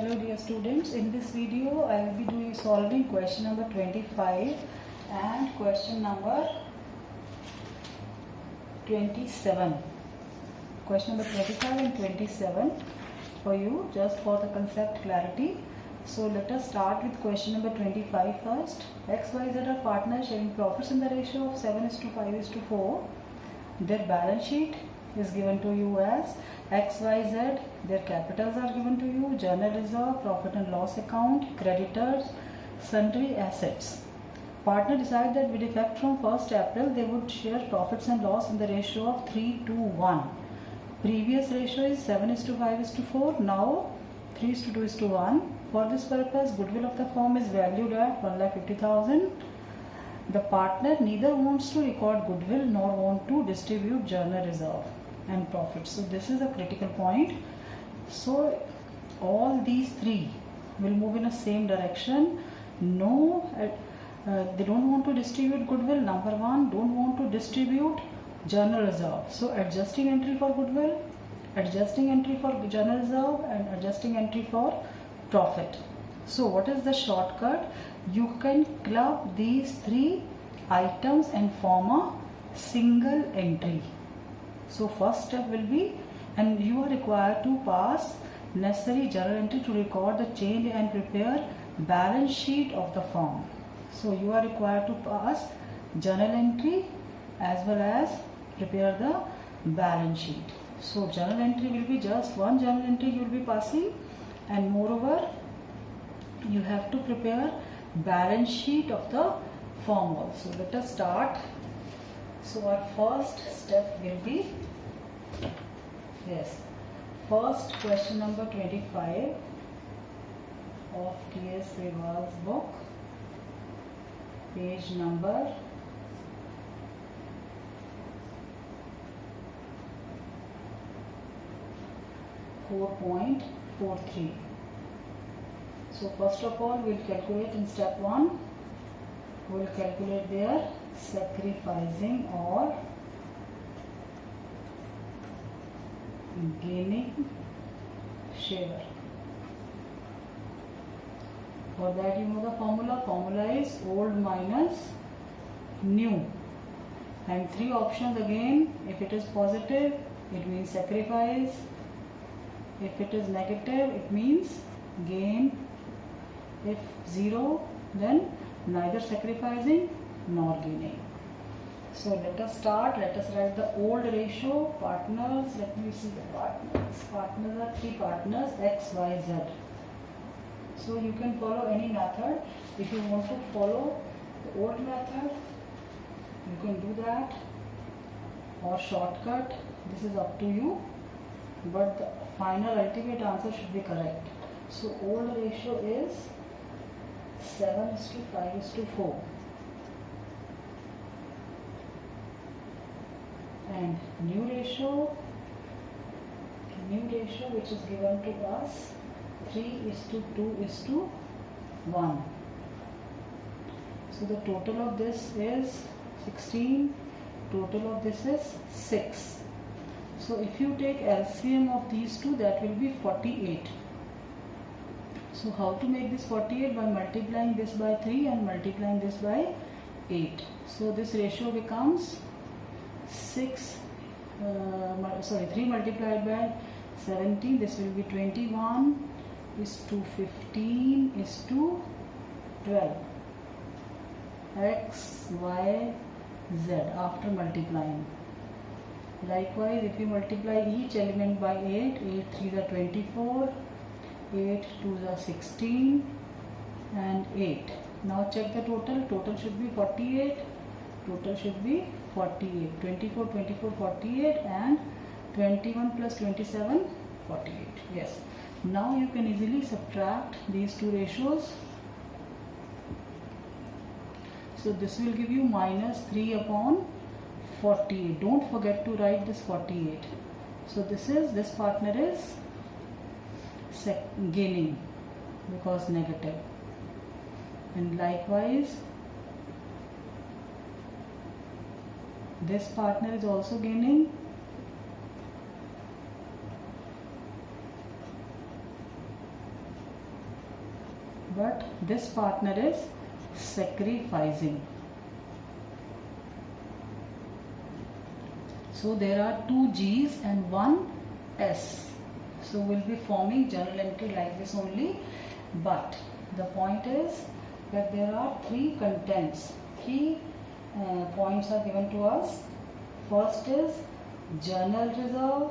Hello dear students, in this video I will be solving question number 25 and question number 27. Question number 25 and 27 for you, just for the concept clarity. So let us start with question number 25 first. X, Y, Z are partners sharing profits in the ratio of 7:5:4. Their balance sheet is given to you as X, Y, Z. Their capitals are given to you: journal reserve, profit and loss account, creditors, sundry assets. Partner decide that with effect from 1st April they would share profits and loss in the ratio of 3:1. Previous ratio is 7:5:4. Now 3:2:1. For this purpose, goodwill of the firm is valued at 1,50,000. The partner neither wants to record goodwill nor want to distribute journal reserve and profits. So this is a critical point. So all these three will move in the same direction. They don't want to distribute goodwill. Number one, don't want to distribute journal reserve. So adjusting entry for goodwill, adjusting entry for journal reserve, and adjusting entry for profit. So what is the shortcut? You can club these three items and form a single entry. So first step will be, and you are required to pass necessary journal entry to record the change and prepare balance sheet of the firm. So you are required to pass journal entry as well as prepare the balance sheet. So journal entry will be just one journal entry you will be passing, and moreover you have to prepare balance sheet of the firm also. Let us start. So our first step will be, first question number 25 of T.S. Grewal's book, page number 4.43. So first of all, we'll calculate in step 1. We'll calculate their sacrificing or gaining share. For that, you know the formula. Formula is old minus new. And three options again. If it is positive, it means sacrifice. If it is negative, it means gain. If zero, then neither sacrificing nor gaining. So let us start. Let us write the old ratio. Partners, let me see the partners. Partners are three partners, X, Y, Z. So you can follow any method. If you want to follow the old method, you can do that, or shortcut. This is up to you, but the final ultimate answer should be correct. So old ratio is 7:5:4. And new ratio which is given to us, 3:2:1. So the total of this is 16, total of this is 6. So if you take LCM of these two, that will be 48. So how to make this 48? By multiplying this by 3 and multiplying this by 8. So this ratio becomes 3 multiplied by 17, this will be 21 is to 15 is to 12. X, Y, Z after multiplying. Likewise, if you multiply each element by 8, 8 3 are 24, 8 2 are 16 and 8. Now check the total. Total should be 48. Total should be 48. 24, 24, 48 and 21 plus 27, 48. Yes. Now you can easily subtract these two ratios. So this will give you minus 3 upon 48. Don't forget to write this 48. So this partner is gaining because negative. And likewise, this partner is also gaining but this partner is sacrificing. So there are 2 G's and 1 S. So we'll be forming journal entry like this only, but the point is that there are 3 contents. 3 points are given to us. First is journal reserve.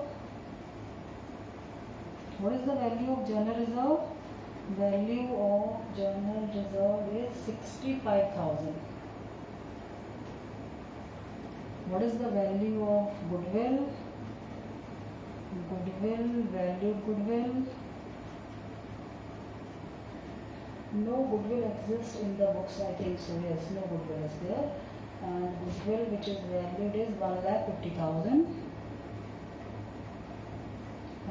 What is the value of journal reserve? Value of journal reserve is 65,000. What is the value of goodwill? Valued goodwill. No goodwill exists in the books, I think so. Yes, no goodwill is there. And goodwill which is valued is 1,50,000.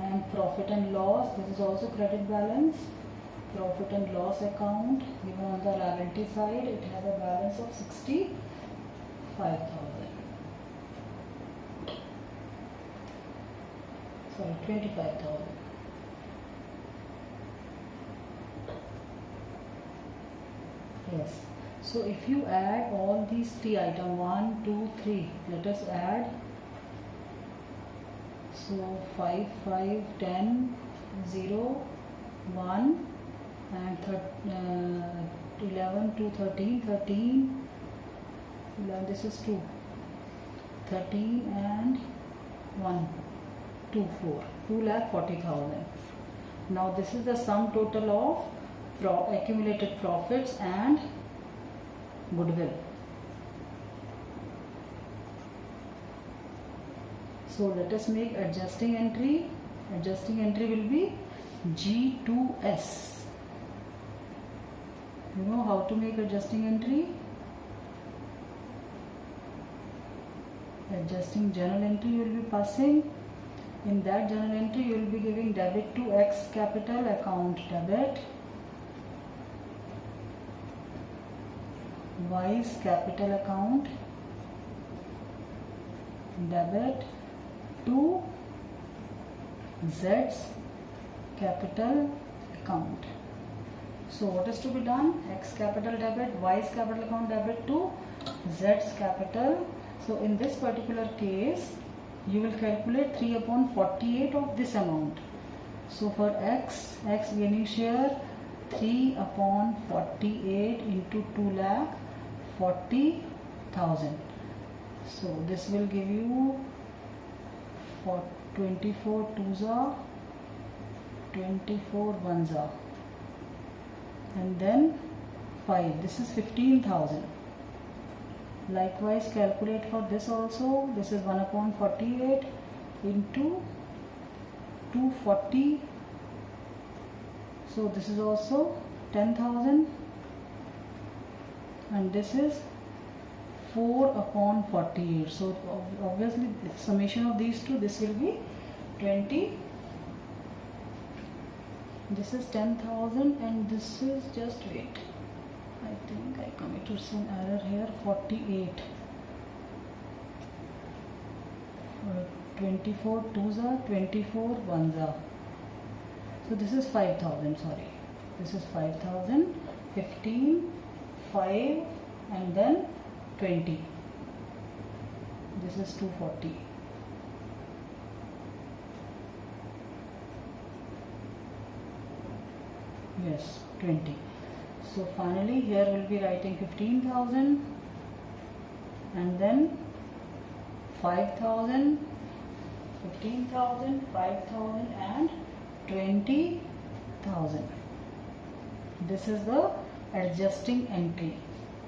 And profit and loss, this is also credit balance. Profit and loss account given on the liability side, it has a balance of 65,000. Sorry, 25,000. Yes. So if you add all these 3 items, 1, 2, 3, let us add. So 5, 5, 10, 0, 1 and 11, 2, 13, 13, 11, this is 2, 13 and 1, 2, 4, 2,40,000. Now this is the sum total of accumulated profits and goodwill. So let us make adjusting entry. Adjusting entry will be G2S. You know how to make adjusting entry? Adjusting journal entry you will be passing. In that journal entry you will be giving debit to X capital account debit, Y's capital account debit to Z's capital account. So what is to be done? X capital debit, Y's capital account debit to Z's capital. So in this particular case, you will calculate 3 upon 48 of this amount. So for X gaining share, 3 upon 48 into 2,40,000. So this will give you for 24 twos are 24 ones are, and then 5. This is 15,000. Likewise calculate for this also. This is 1 upon 48 into 240. So this is also 10,000, and this is 4 upon 48. So obviously the summation of these two, this will be 20. This is 10,000 and this is just wait. I think I committed some error here. 48. 24 twos are 24 ones are. So this is 5,000. Sorry, this is 5,000. 15, 5, and then 20. This is 240. Yes, 20. So finally here we'll be writing 15,000 and then 5,000, 15,000, 5,000 and 20,000. This is the adjusting entry.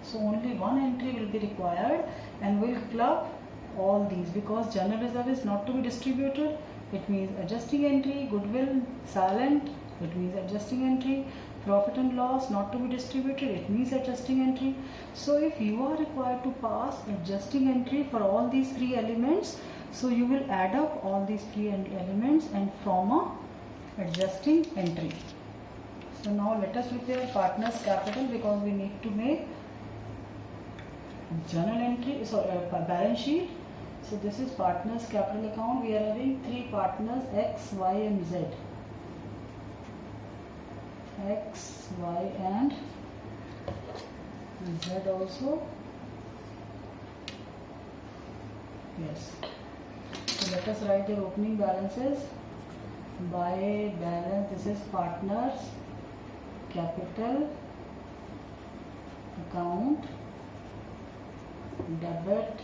So only one entry will be required, and we'll club all these because journal reserve is not to be distributed. It means adjusting entry, goodwill silent, it means adjusting entry, profit and loss not to be distributed, it means adjusting entry. So if you are required to pass adjusting entry for all these 3 elements, so you will add up all these 3 elements and form a adjusting entry. So now let us prepare partners capital because we need to make journal entry, balance sheet. So this is partners capital account. We are having 3 partners X, Y and Z. X, Y and Z also. Yes. So let us write their opening balances. By balance, this is partners, capital, account, debit,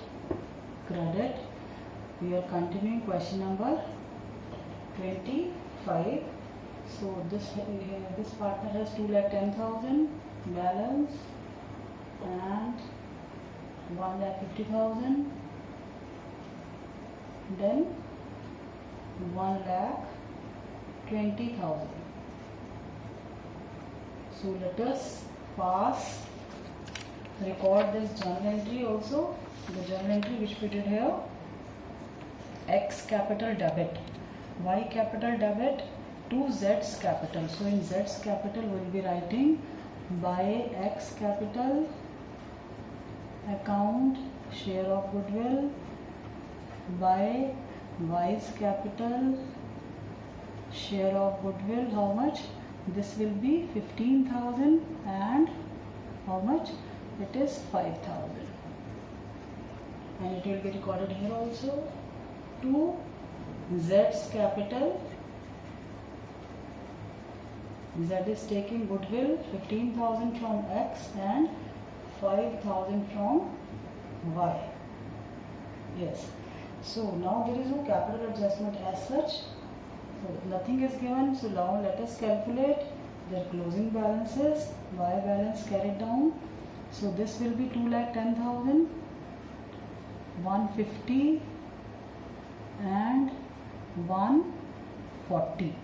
credit. We are continuing question number 25. So this partner has 2,10,000 balance and 1,50,000, then 1,20,000. So let us record this journal entry also. The journal entry which we did here: X capital debit, Y capital debit to Z's capital. So in Z's capital we will be writing by X capital, account, share of goodwill, by Y's capital, share of goodwill. How much? This will be 15,000 and how much? It is 5,000. And it will be recorded here also. To Z's capital, Z is taking goodwill 15,000 from X and 5,000 from Y. Yes. So now there is no capital adjustment as such. So nothing is given. So now let us calculate their closing balances. Y balance carried down. So this will be 2,10,000, 150 and 140.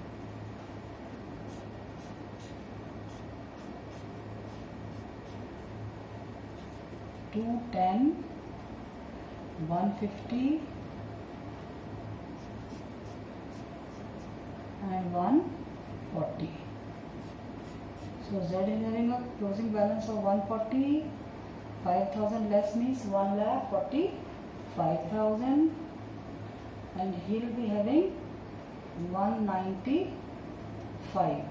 Two 10, 150 and 140. So Z is having a closing balance of 140. 5,000 less means 1,45,000, and he will be having 195.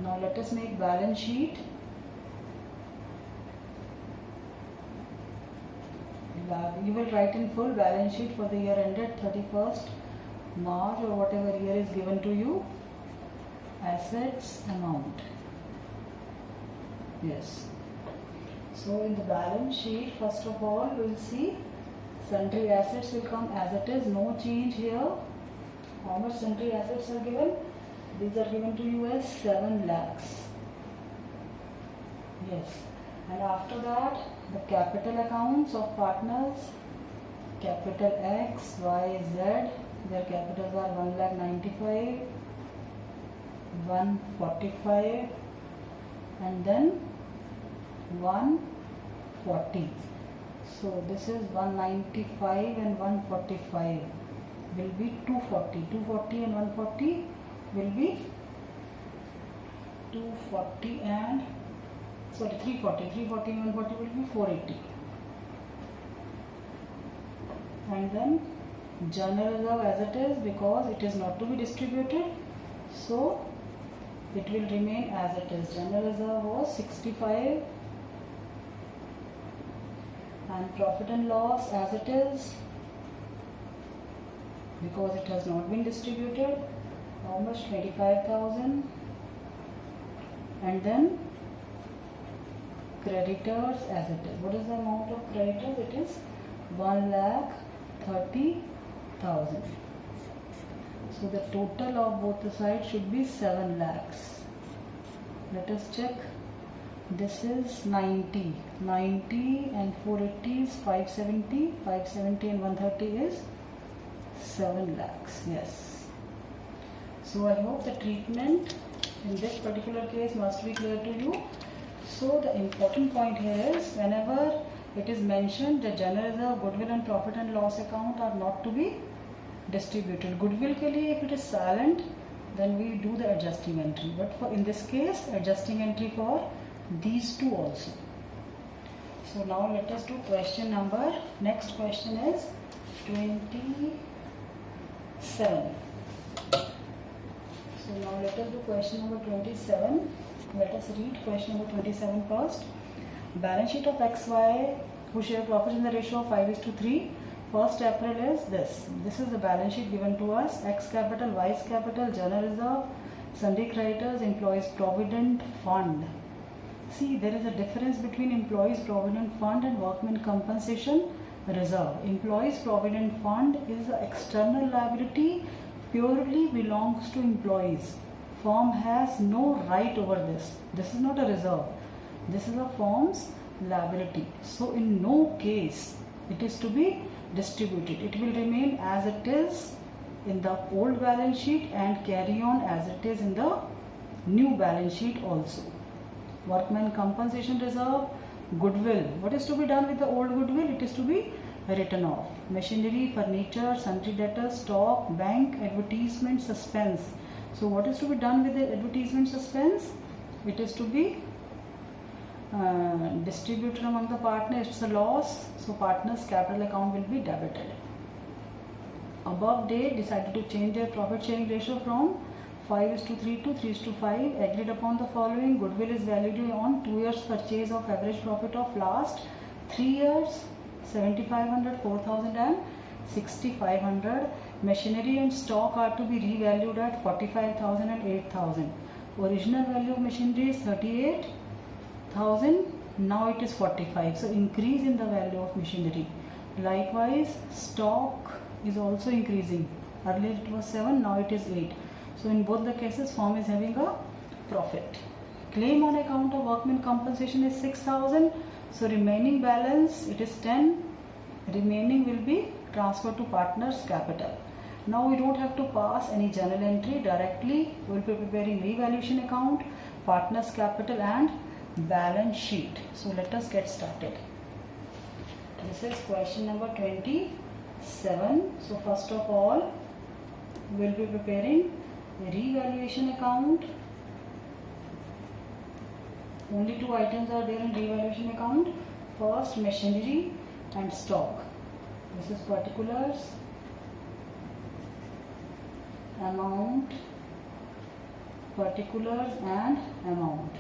Now let us make balance sheet. You will write in full balance sheet for the year ended 31st March or whatever year is given to you. Assets amount. Yes. So in the balance sheet, first of all, we will see sundry assets will come as it is, no change here. How much sundry assets are given? These are given to you as 7 lakhs. Yes. And after that, the capital accounts of partners, capital X, Y, Z, their capitals are 1,95,000, 145 and then 140. So this is 195 and 145 will be 240. 240 and 140 will be 240 and 340. 340 and 140 will be 480. And then general reserve as it is, because it is not to be distributed, so it will remain as it is. General reserve was 65 and profit and loss as it is, because it has not been distributed. How much? 25,000. And then creditors as it is. What is the amount of creditors? It is 1,30,000. So the total of both the sides should be 7 lakhs. Let us check. This is 90. 90 and 480 is 570. 570 and 130 is 7 lakhs. Yes. So I hope the treatment in this particular case must be clear to you. So the important point here is, whenever it is mentioned the general reserve, goodwill and profit and loss account are not to be distributed. Goodwill ke liye if it is silent, then we do the adjusting entry. But for in this case, adjusting entry for these two also. So now let us do question number. Next question is 27. So now let us do question number 27. Let us read question number 27 first. Balance sheet of XY who share profits in the ratio of 5:3. 1st April is this. This is the balance sheet given to us. X capital, Y's capital, general reserve, sundry creditors, employees provident fund. See, there is a difference between employees provident fund and workmen compensation reserve. Employees provident fund is an external liability, purely belongs to employees. Firm has no right over this. This is not a reserve. This is a firm's liability. So in no case it is to be distributed. It will remain as it is in the old balance sheet and carry on as it is in the new balance sheet also. Workman compensation reserve, goodwill. What is to be done with the old goodwill? It is to be written off. Machinery, furniture, sundry debtors, stock, bank, advertisement, suspense. So what is to be done with the advertisement suspense? It is to be distributed among the partners. It's a loss, so partners capital account will be debited. Above date decided to change their profit sharing ratio from 5:3 to 3:5. Agreed upon the following. Goodwill is valued on 2 years purchase of average profit of last 3 years, 7,500, 4,000 and 6,500. Machinery and stock are to be revalued at 45,000 and 8,000. Original value of machinery is 38,000. Now it is 45. So increase in the value of machinery. Likewise, stock is also increasing. Earlier it was 7, now it is 8. So in both the cases, firm is having a profit. Claim on account of workman compensation is 6,000. So remaining balance, it is 10. Remaining will be transferred to partners capital. Now we don't have to pass any journal entry directly. We will be preparing revaluation account, partners capital and balance sheet. So let us get started. This is question number 27. So first of all, we will be preparing a revaluation account. Only 2 items are there in revaluation account. First, machinery and stock. This is particulars, amount, particulars and amount.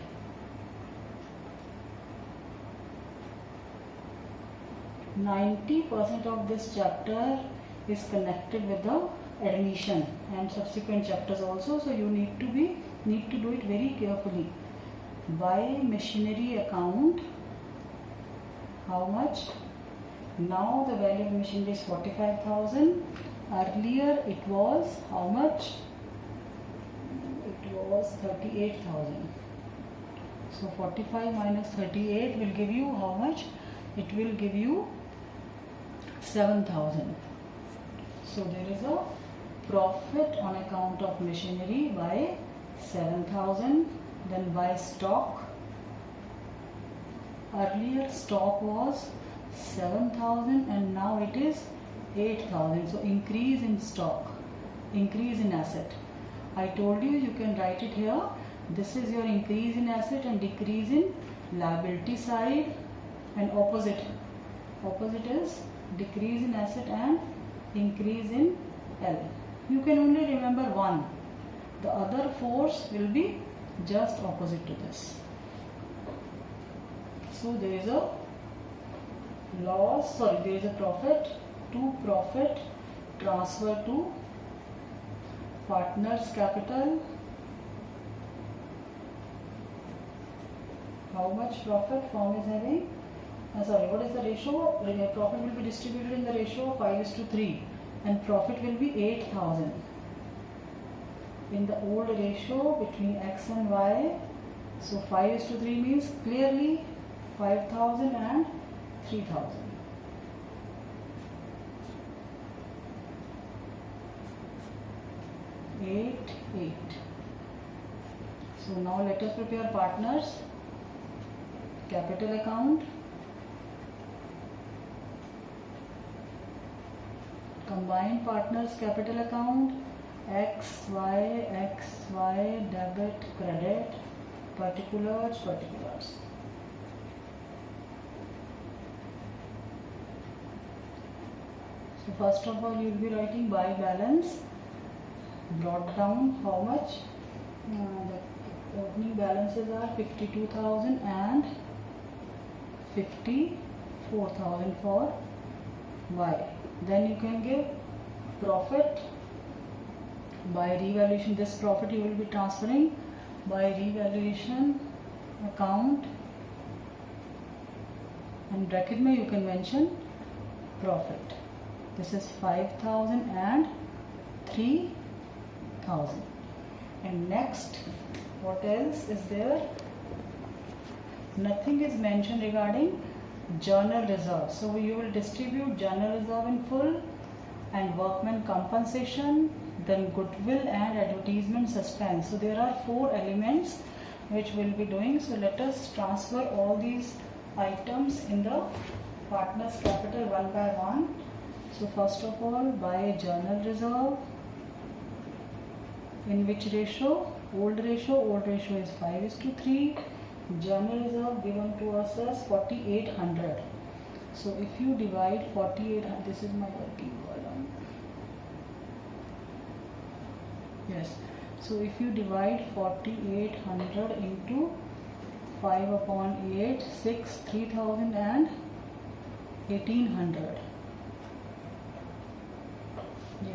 %90 of this chapter is connected with the admission and subsequent chapters also, so you need to do it very carefully. By machinery account, how much? Now the value of machinery is 45,000. Earlier it was how much? It was 38,000. So 45 minus 38 will give you how much? It will give you 7,000. So there is a profit on account of machinery by 7,000. Then by stock, earlier stock was 7,000 and now it is 8,000. So increase in stock, increase in asset. I told you, you can write it here. This is your increase in asset and decrease in liability side, and opposite is decrease in asset and increase in L. You can only remember one. The other fours will be just opposite to this. So there is a loss, there is a profit. To profit transfer to partners capital. How much profit firm is having? What is the ratio? Profit will be distributed in the ratio of 5:3 and profit will be 8,000. In the old ratio between X and Y, so 5:3 means clearly 5,000 and 3,000. 8, 8. So now let us prepare partners capital account. Combined partners capital account. X, Y, debit, credit, particulars. So first of all, you will be writing by balance. Brought down how much? The opening balances are 52,000 and 54,000 for Y. Then you can give profit by revaluation. This profit you will be transferring by revaluation account, and bracket mein you can mention profit. This is 5,000 and 3,000. And next, what else is there? Nothing is mentioned regarding journal reserve. So you will distribute journal reserve in full and workman compensation, then goodwill and advertisement suspense. So there are 4 elements which we'll be doing. So let us transfer all these items in the partner's capital one by one. So first of all, by journal reserve, in which ratio? Old ratio is 5:3. Journal reserve given to us as 4,800. So if you divide 4,800, this is my working column. Yes. So if you divide 4,800 into 5/8, 6, 3,000 and 1,800.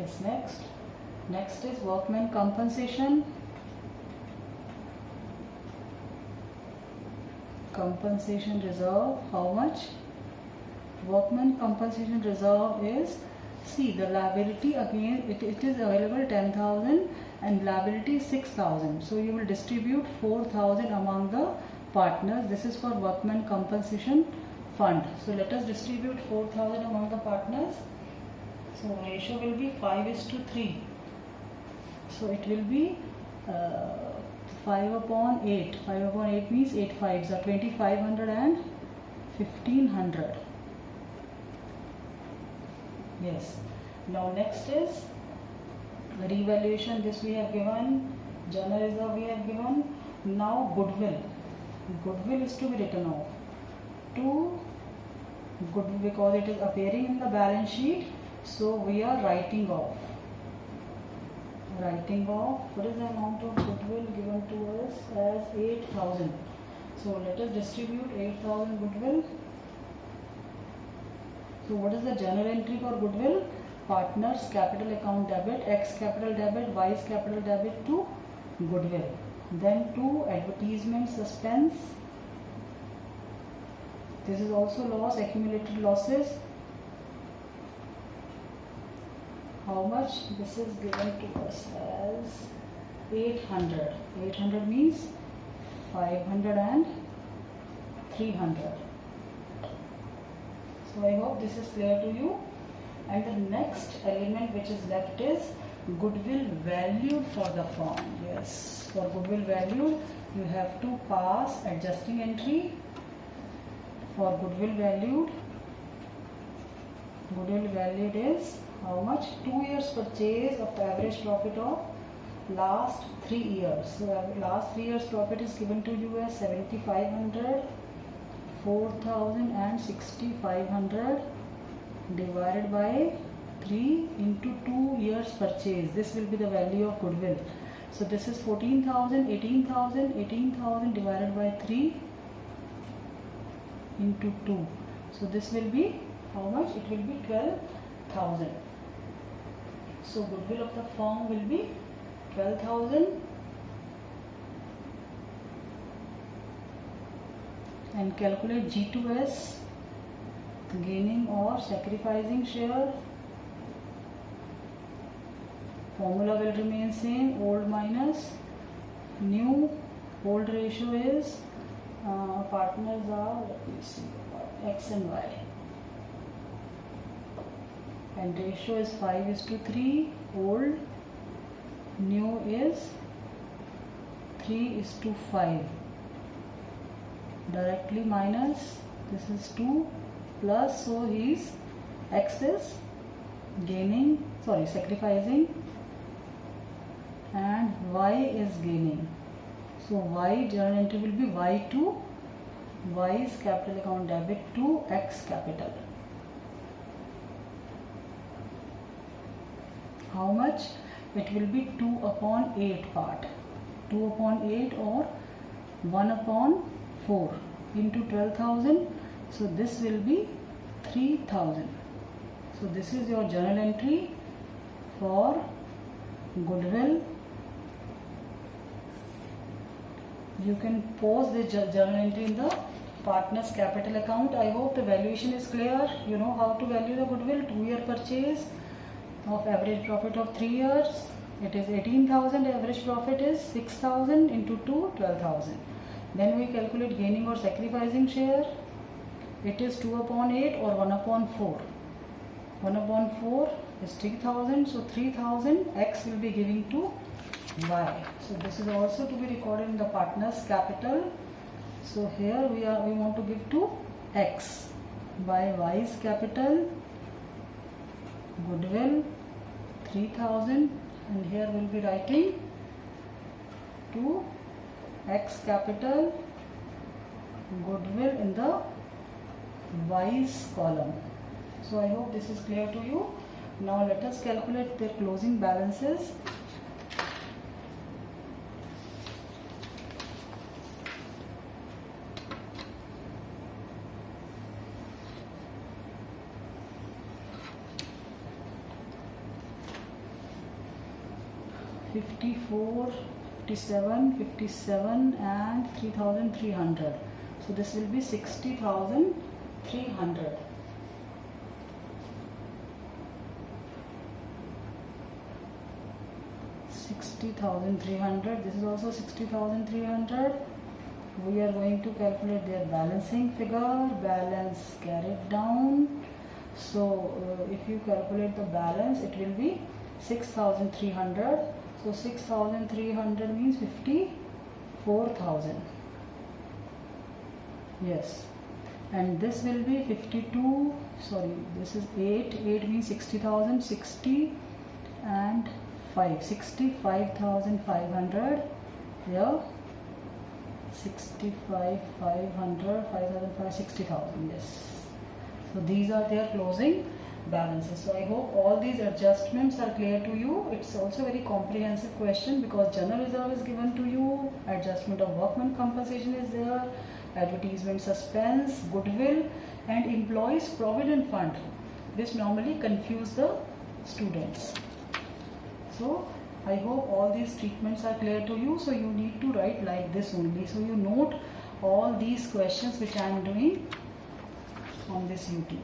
Yes, next is workman compensation. Compensation reserve, how much? Workman compensation reserve is, see, the liability again, it is available 10,000 and liability 6,000. So you will distribute 4,000 among the partners. This is for workman compensation fund. So let us distribute 4,000 among the partners. So ratio will be 5:3. So it will be 5/8. 5/8 means 8 5s are 2,500 and 1,500. Yes. Now next is revaluation. This we have given. Journal reserve we have given. Now goodwill. Goodwill is to be written off. To goodwill, because it is appearing in the balance sheet. So we are writing off. What is the amount of goodwill given to us as 8,000. So let us distribute 8,000 goodwill. So what is the journal entry for goodwill? Partners capital account debit, X capital debit, Y's capital debit to goodwill. Then to advertisement suspense. This is also loss, accumulated losses. How much? This is given to us as 800. 800 means 500 and 300. So I hope this is clear to you. And the next element which is left is goodwill valued for the firm. Yes, for goodwill valued, you have to pass adjusting entry for goodwill valued. Goodwill valued is how much? 2 years purchase of the average profit of last 3 years. So last 3 years profit is given to you as 7,500, 4,000 and 6,500 divided by 3 into 2 years purchase. This will be the value of goodwill. So this is 14,000, 18,000, 18,000 divided by 3 into 2. So this will be how much? It will be 12,000. So goodwill of the firm will be 12,000. And calculate G2S, gaining or sacrificing share. Formula will remain same, old minus new. Old ratio is partners are, let me see, X and Y. And ratio is 5:3, old. New is 3:5. Directly minus, this is 2 plus, so his X is gaining, sorry, sacrificing, and Y is gaining. So Y journal entry will be Y2, Y's capital account debit to X capital. How much? It will be 2/8 part. 2 upon 8 or 1 upon 4 into 12,000. So this will be 3,000. So this is your journal entry for goodwill. You can post this journal entry in the partner's capital account. I hope the valuation is clear. You know how to value the goodwill. 2-year purchase of average profit of 3 years. It is 18,000. Average profit is 6,000 into 2, 12,000. Then we calculate gaining or sacrificing share. It is 2 upon 8 or 1 upon 4. 1 upon 4 is 3,000. So 3,000 X will be giving to Y. So this is also to be recorded in the partner's capital. So here we want to give to X by Y's capital, goodwill 3,000, and here we'll be writing to X capital, goodwill in the Y's column. So I hope this is clear to you. Now let us calculate their closing balances. $54, $57, $57 and 3,300. So this will be 60,300. $60,300. This is also 60,300. We are going to calculate their balancing figure. Balance carried down. So if you calculate the balance, it will be 6,300. So 6,300 means 54,000. Yes. And this will be 52. Sorry, this is 8. 8 means 60,000. 60 and 5. 65,500. Here. 65,500. 5,500. 60,000. Yes. So these are their closing balances. So I hope all these adjustments are clear to you. It's also a very comprehensive question because general reserve is given to you, adjustment of workman compensation is there, advertisement suspense, goodwill, and employees provident fund. This normally confuse the students. So I hope all these treatments are clear to you. So you need to write like this only. So you note all these questions which I am doing on this UT.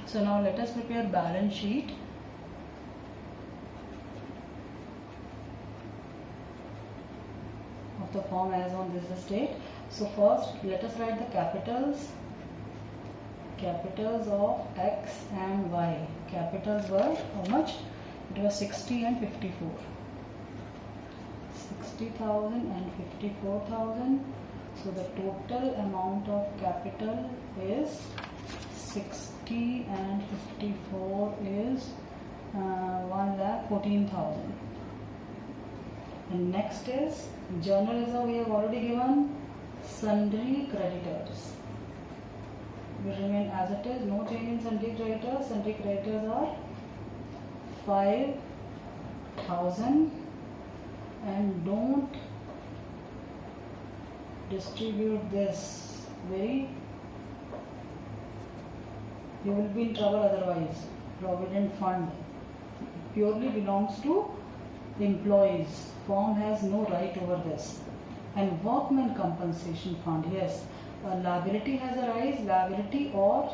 So now let us prepare balance sheet. Of the form as on this date. So first let us write the capitals. Capitals of X and Y. Capitals were how much? It was 60 and 54. 60,000 and 54,000. So the total amount of capital is 60 and 54 is 1,14,000. And next is journal reserve. We have already given sundry creditors. Will remain as it is. No change in sundry creditors. Sundry creditors are 5,000, and don't distribute this you will be in trouble otherwise. Provident fund purely belongs to employees. Firm has no right over this. And workman compensation fund, yes, a liability has arise, liability or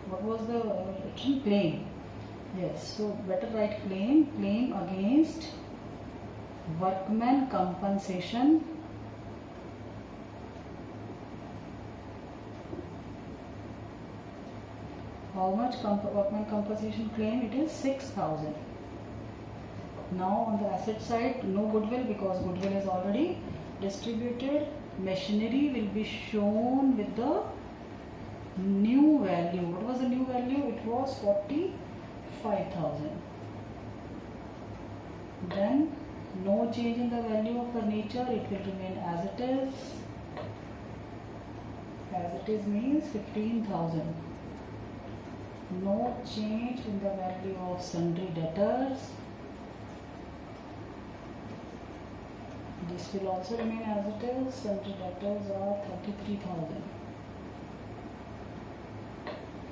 what was the claim? Yes, so better write claim against workman compensation. How much workman compensation claim? It is 6,000. Now on the asset side, no goodwill because goodwill is already distributed. Machinery will be shown with the new value. What was the new value? It was 45,000. Then no change in the value of furniture. It will remain as it is. As it is means 15,000. No change in the value of sundry debtors. This will also remain as it is. Sundry debtors are 33,000.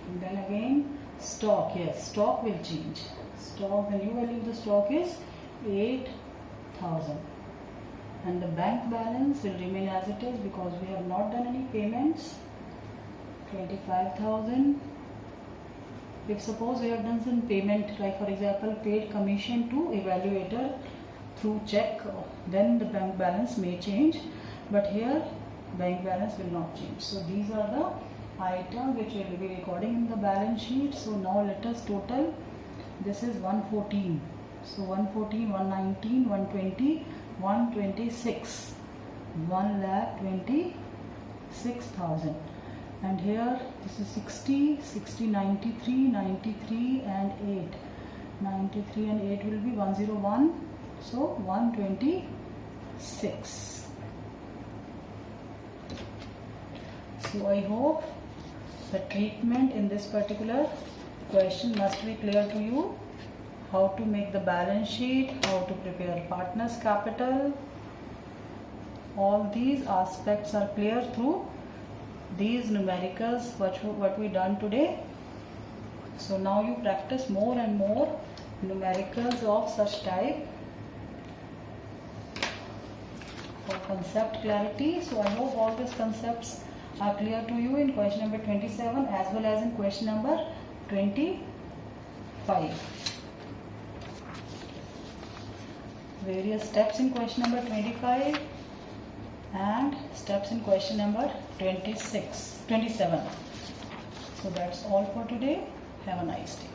And then again, stock. Yes, stock will change. Stock, the new value of the stock is 8,000. And the bank balance will remain as it is because we have not done any payments. 25,000. If suppose we have done some payment, like for example paid commission to evaluator through check, then the bank balance may change, but here bank balance will not change. So these are the items which we will be recording in the balance sheet. So now let us total. This is 114. So 114, 119, 120, 126, 1,26,000. And here this is 60, 60, 93, 93 and 8. 93 and 8 will be 101. So 126. So I hope the treatment in this particular question must be clear to you. How to make the balance sheet, how to prepare partners capital. All these aspects are clear through these numericals what we done today. So now you practice more and more numericals of such type for concept clarity. So I hope all these concepts are clear to you in question number 27 as well as in question number 25. Various steps in question number 25 and steps in question number 27. So that's all for today. Have a nice day.